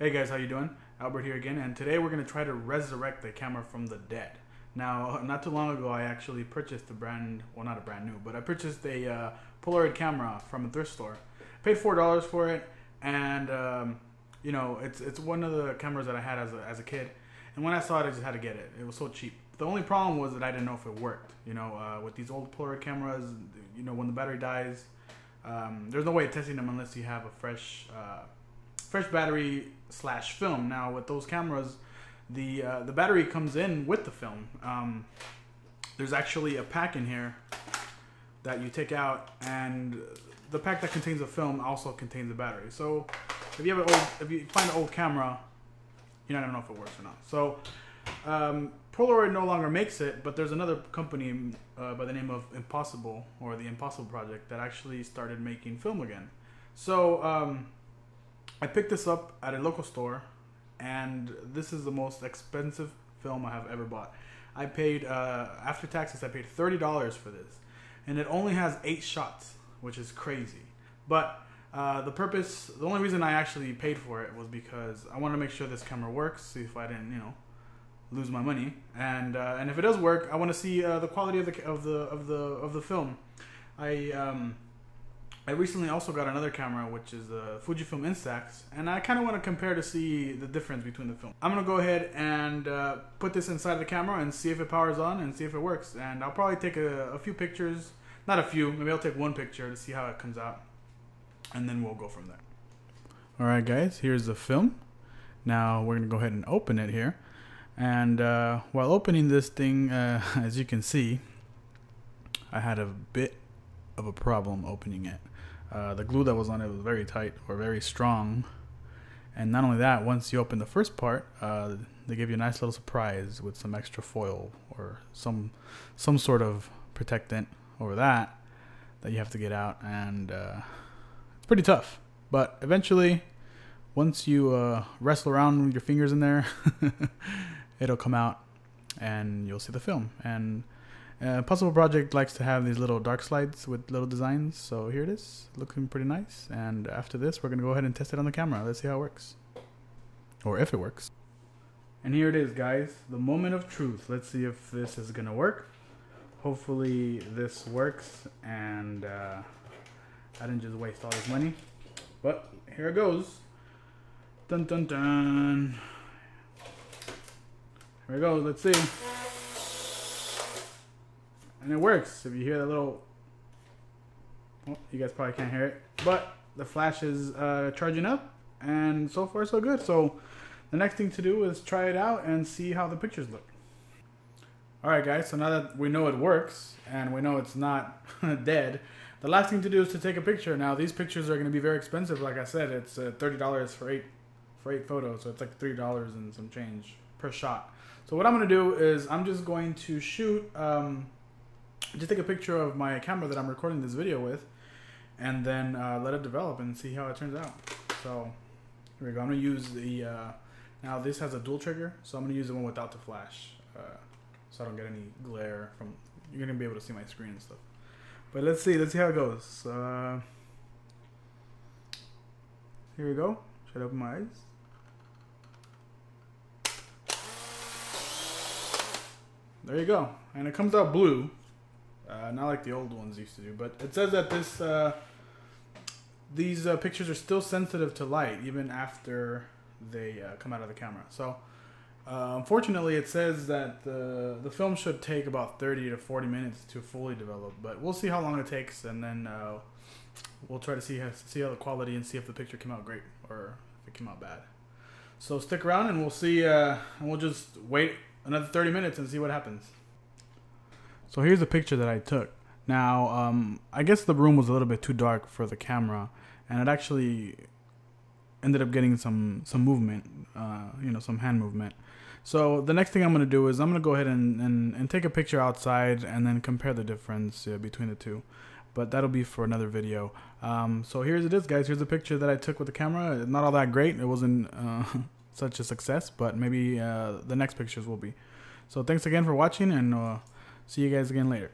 Hey guys, how you doing? Albert here again, and today we're going to try to resurrect the camera from the dead. Now, not too long ago, I actually purchased not a brand new, but I purchased a Polaroid camera from a thrift store. Paid $4 for it, and you know, it's one of the cameras that I had as a kid. And when I saw it, I just had to get it. It was so cheap. The only problem was that I didn't know if it worked. You know, with these old Polaroid cameras, you know, when the battery dies, there's no way of testing them unless you have a fresh battery / film. Now with those cameras, the battery comes in with the film. There's actually a pack in here that you take out, and the pack that contains the film also contains the battery. So if you find an old camera, you're not gonna know if it works or not. So Polaroid no longer makes it, but there's another company by the name of Impossible, or the Impossible Project, that actually started making film again. So I picked this up at a local store, and this is the most expensive film I have ever bought. I paid, after taxes, I paid $30 for this, and it only has 8 shots, which is crazy. But the only reason I actually paid for it was because I wanted to make sure this camera works, see if I didn't, you know, lose my money, and if it does work, I want to see the quality of the film. I recently also got another camera, which is a Fujifilm Instax, and I kind of want to compare to see the difference between the film. I'm going to go ahead and put this inside the camera and see if it powers on and see if it works. And I'll probably take a few pictures, not a few, maybe I'll take one picture to see how it comes out, and then we'll go from there. Alright guys, here's the film. Now we're going to go ahead and open it here. And while opening this thing, as you can see, I had a bit of a problem opening it. The glue that was on it was very tight, or very strong. And not only that, once you open the first part, they give you a nice little surprise with some extra foil or some sort of protectant over that you have to get out. And it's pretty tough, but eventually, once you wrestle around with your fingers in there, it'll come out and you'll see the film. And Puzzle Project likes to have these little dark slides with little designs, so here it is, looking pretty nice. And after this, we're gonna go ahead and test it on the camera. Let's see how it works, or if it works. And here it is, guys, the moment of truth. Let's see if this is gonna work. Hopefully this works, and I didn't just waste all this money. But here it goes. Dun dun dun. Here we go. Let's see. And it works. If you hear that little, well, you guys probably can't hear it, but the flash is charging up, and so far so good. So the next thing to do is try it out and see how the pictures look. Alright guys, so now that we know it works and we know it's not dead, the last thing to do is to take a picture. Now these pictures are going to be very expensive. Like I said, it's $30 for eight photos, so it's like $3 and some change per shot. So what I'm going to do is I'm just going to shoot just take a picture of my camera that I'm recording this video with, and then let it develop and see how it turns out. So here we go. I'm going to use the now this has a dual trigger, so I'm going to use the one without the flash, so I don't get any glare from, you're going to be able to see my screen and stuff. But let's see how it goes. Here we go. Should I open my eyes? There you go. And it comes out blue. Not like the old ones used to do, but it says that these pictures are still sensitive to light even after they come out of the camera. So unfortunately, it says that the film should take about 30 to 40 minutes to fully develop, but we'll see how long it takes, and then we'll try to see how the quality, and see if the picture came out great or if it came out bad. So stick around and we'll see, and we'll just wait another 30 minutes and see what happens. So here's a picture that I took. Now, I guess the room was a little bit too dark for the camera, and it actually ended up getting some movement, you know, some hand movement. So the next thing I'm going to do is I'm going to go ahead and take a picture outside and then compare the difference between the two. But that'll be for another video. So here's it is, guys. Here's a picture that I took with the camera. Not all that great. It wasn't such a success, but maybe the next pictures will be. So thanks again for watching, and see you guys again later.